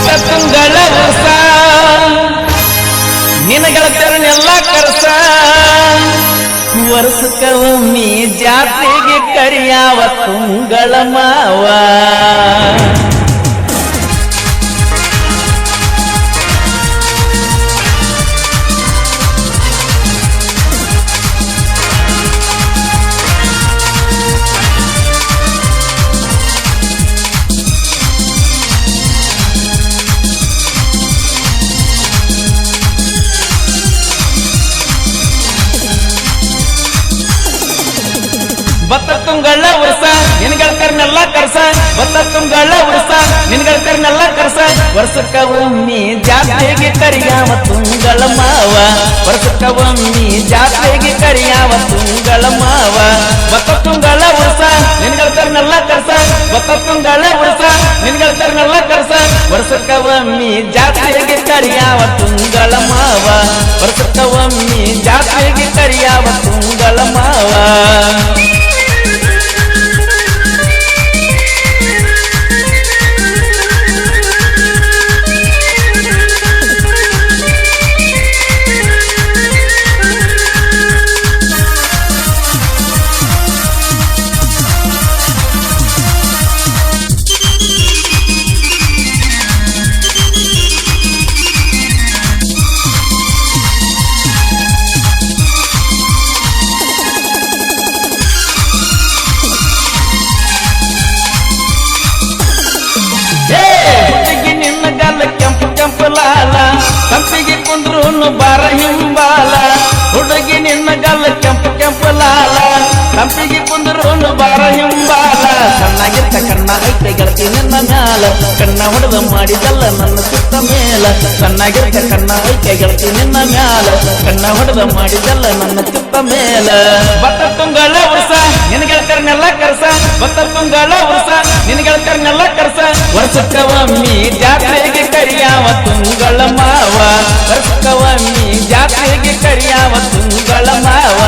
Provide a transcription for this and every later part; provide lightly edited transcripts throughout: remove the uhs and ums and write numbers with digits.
ಬತ್ತ ತುಂಗಳ ವರ್ಷ ನಿನಗೆಳತರನ್ನೆಲ್ಲ ಕರ್ಸ ವರ್ಷಕ್ಕ ಒಮ್ಮೆ ಜಾತ್ರೆಗೆ ಕರಿಯಾವ ತುಂಗಳ ಮಾವ ಬತ್ತ ತುಂಗಳ ವರ್ಷ ನಿನ್ಗೆಳತರನ್ನೆಲ್ಲ ಕರ್ಸ ಬತ್ತ ತುಂಗಳ ವರ್ಷ ನಿನ್ಗೆಳತರನ್ನೆಲ್ಲ ಕರ್ಸ ವರ್ಷಕ್ಕ ಒಮ್ಮೆ ಜಾತ್ರೆಗೆ ಕರಿಯಾವ ತುಂಗಳ ಮಾವ ವರ್ಷಕ್ಕ ಒಮ್ಮೆ ಜಾತ್ರೆಗೆ ಕರಿಯಾವ ತುಂಗಳ ಮಾವ ಬತ್ತ ತುಂಗಳ ವರ್ಷ ನಿನ್ಗೆಳತರನ್ನೆಲ್ಲ ಕರ್ಸ ಬತ್ತ ತುಂಗಳ ವರ್ಷ ನಿನ್ಗೆಳತರನ್ನೆಲ್ಲ ಕರ್ಸ ವರ್ಷಕ್ಕ ಒಮ್ಮೆ ಜಾತ್ರೆಗೆ ಕರಿಯಾವ ತುಂಗಳ ಮಾವ ವರ್ಷಕ್ಕ ಒಮ್ಮೆ ಜಾತ್ರೆಗೆ ಕರಿಯಾವ ತುಂಗಳ ಮಾವ ಕಂಪಿಗೆ ಕುಂದ್ರು ಬಾರ ಹಿಂಬಾಲ ಹುಡುಗಿ ನಿನ್ನ ಗಲ್ಲ ಕೆಂಪು ಕೆಂಪು ಲಾಲ ಕಂಪಿಗೆ ಕುಂದ್ರು ಬಾರ ಹಿಂಬಾಲ ಸಣ್ಣಾಗಿರ್ತ ಕಣ್ಣ ಐತೆ ಗೆಳತಿ ನಿನ್ನ ಮ್ಯಾಲ ಕಣ್ಣ ಹೊಡೆದ ಮಾಡಿದಲ್ಲ ನನ್ನ ಸುತ್ತ ಮೇಲ ಸಣ್ಣಾಗಿರ್ತ ಕಣ್ಣ ಐತೆ ಗೆಳತಿ ನಿನ್ನ ಮ್ಯಾಲ ಕಣ್ಣ ಹೊಡೆದ ಮಾಡಿದಲ್ಲ ನನ್ನ ಸುತ್ತ ಮೇಲ ಬತ್ತ ತುಂಗಳ ವರ್ಷ ನಿನಗೆಳತರನ್ನೆಲ್ಲ ಕರ್ಸ ಬತ್ತ ತುಂಗಳ ವರ್ಷ ನಿನಗೆಳತರನ್ನೆಲ್ಲ ಕರ್ಸ ವರ್ಷಕ್ಕ ಒಮ್ಮೆ ಜಾತ್ರೆಗೆ ಕರಿಯಾವ ತುಂಗಳ ಮಾವ ವರ್ಷಕ್ಕ ಒಮ್ಮೆ ಜಾತ್ರೆಗೆ ಕರಿಯಾವ ತುಂಗಳ ಮಾವ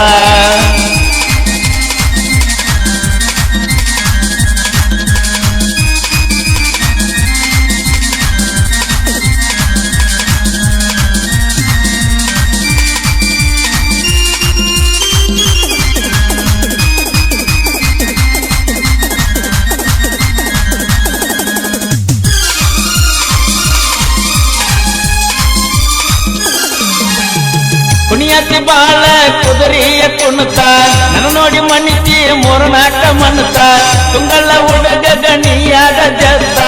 ಕುಣಿಯತಿ ಬಾಳ ಕುದುರೆಯ ಕುಣತ ನನ್ನ ನೋಡಿ ಮಣಿತಿ ಮೂರ್ನಾಕ ಮನತ ತುಂಗಳ ಹುಡುಗ ಗಣಿಯಾಗ ಜತ್ತ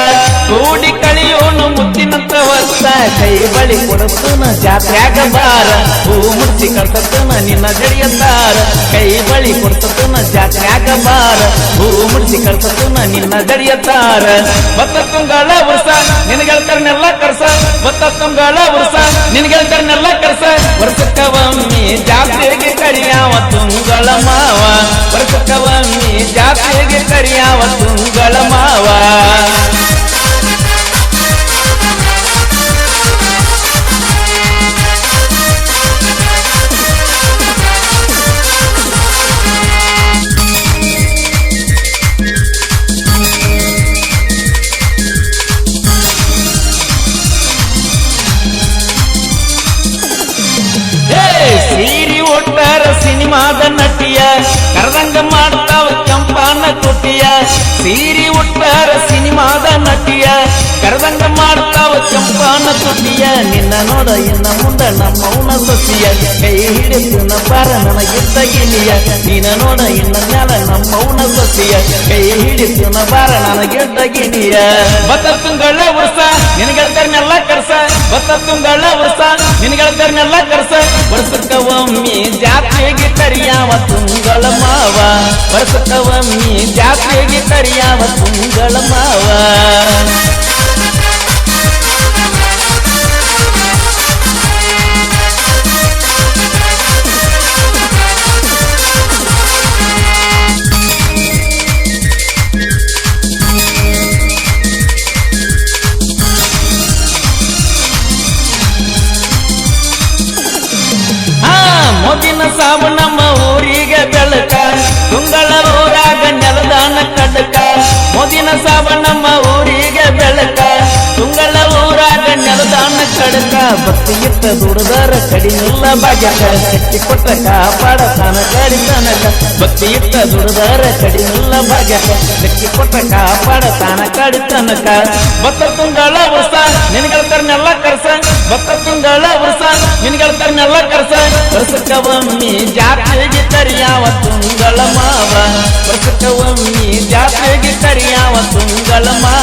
ಕೂಡಿ ಕಳಿಯೋನು ಮುತ್ತಿನಂತ ವರ್ಷ ಕೈ ಬಳಿ ಕೊಡತನ ಜಾತ್ರ್ಯಾಗ ಬಾರ ಹೂ ಮುಚ್ಚಿ ಕರ್ತನ ನಿನ್ನ ಜಡಿಯತ್ತಾರ ಕೈ ಬಳಿ ಕೊಡ್ತನ ಜಾತ್ರ್ಯಾಗ ಬಾರ ಹೂ ಮುಚ್ಚಿ ಕರ್ತನ ನಿನ್ನ ಜಡಿಯತ್ತಾರ ಬತ್ತ ತುಂಗಳ ವರ್ಷ ನಿನಗೆಳತರನ್ನೆಲ್ಲ ಕರ್ಸ ಬತ್ತ ತುಂಗಳ ವರ್ಷ ನಿನಗೆಳತರನ್ನೆಲ್ಲ ಕರ್ಸ ವರ್ಷಕ್ಕ ಒಮ್ಮೆ ಜಾತ್ರೆಗೆ ಕರಿಯಾವ ತುಂಗಳ ಮಾವ ವರ್ಷಕ್ಕ ಒಮ್ಮೆ ಜಾತ್ರೆಗೆ ಕರಿಯಾವ ತುಂಗಳ ಮಾವ ಸೀರಿ ಒಟ್ಟಾರ ಸಿನಿಮಾದ ನಟಿಯ ಕರದಂಗ ಮಾಡ್ತಾವ ಕೆಂಪಾನ ಕುಟಿಯ ಸೀರಿ ಒಟ್ಟಾರ ಸಿನಿಮಾದ ನಟಿಯ ಕರದಂಗ ಮಾಡ್ತಾವ ಕೆಂಪಾನ ತುಟಿಯ ನಿನ್ನ ನೋಡ ಇನ್ನ ಮುಂದ ನಮ್ಮವನ ಸೊಸಿಯ ಕೈ ಹಿಡಿತನ ಬಾರ ನನಗಿದ್ದ ಗಿಲಿಯ ನಿನ್ನ ನೋಡ ಇನ್ನ ಮ್ಯಾಲ ನಮ್ಮವನ ಸೊಸಿಯ ಕೈ ಹಿಡಿತನ ಬಾರ ನನಗಿದ್ದ ಗಿಲಿಯ ಬತ್ತ ತುಂಗಳ ವರ್ಷ ನಿನಗೆಳತರನ್ನೆಲ್ಲ ಕರ್ಸ ಬತ್ತ ತುಂಗಳ ವರ್ಷ ನಿನಗೆಳತರನ್ನೆಲ್ಲ ಕರ್ಸ ವರ್ಷಕ್ಕ ಒಮ್ಮೆ ಜಾತ್ರೆಗೆ ಕರಿಯಾವ ತುಂಗಳ ಮಾವ ವರ್ಷಕ್ಕ ಒಮ್ಮೆ ಜಾತ್ರೆಗೆ ಕರಿಯಾವ ತುಂಗಳ ಮಾವ ಮೋದಿನ ಸಾವು ನಮ್ಮ ಊರಿಗೆ ಬೆಳಕ ತುಂಗಳ ಊರಾಗ ನೆಲದಾನ ಕಡಕ ಮೋದಿನ ಸಾವು ನಮ್ಮ ಊರಿಗೆ ಬೆಳಕ ತುಂಗಳ ಊರಾಗ ಭಕ್ತಿ ಇತ್ತ ದುಡಿದರ ಕಡಿಮಿಲ್ಲ ಭಾಗ್ಯಕ ಶಕ್ತಿ ಕೊಟ್ಟ ಕಾಪಾಡ ತಾನ ಕಡಿ ತನಕ ಭಕ್ತಿ ಇತ್ತ ದುಡಿದರ ಕಡಿಮಿಲ್ಲ ಭಾಗ್ಯಕ ಶಕ್ತಿ ಕೊಟ್ಟ ಕಾಪಾಡ ತಾನ ಕಡಿ ತನಕ ಭತ್ತ ತುಂಗಳ ವರ್ಷ ನಿನ್ಗೆಳ್ತಾರನ್ನೆಲ್ಲ ಕರ್ಸ ಭತ್ತ ತುಂಗಳ ವರ್ಷ ನಿನ್ಗೆಳ್ತಾರನ್ನೆಲ್ಲ ಕರ್ಸ ವರ್ಷಕ್ಕ ಒಮ್ಮಿ ಜಾತ್ರೆಗೆ ತರಿಯಾವ ತುಂಗಳ ಮಾವ ವರ್ಷಕ್ಕ ಒಮ್ಮಿ ಜಾತ್ರೆಗೆ ತರಿಯಾವ ತುಂಗಳ ಮಾವ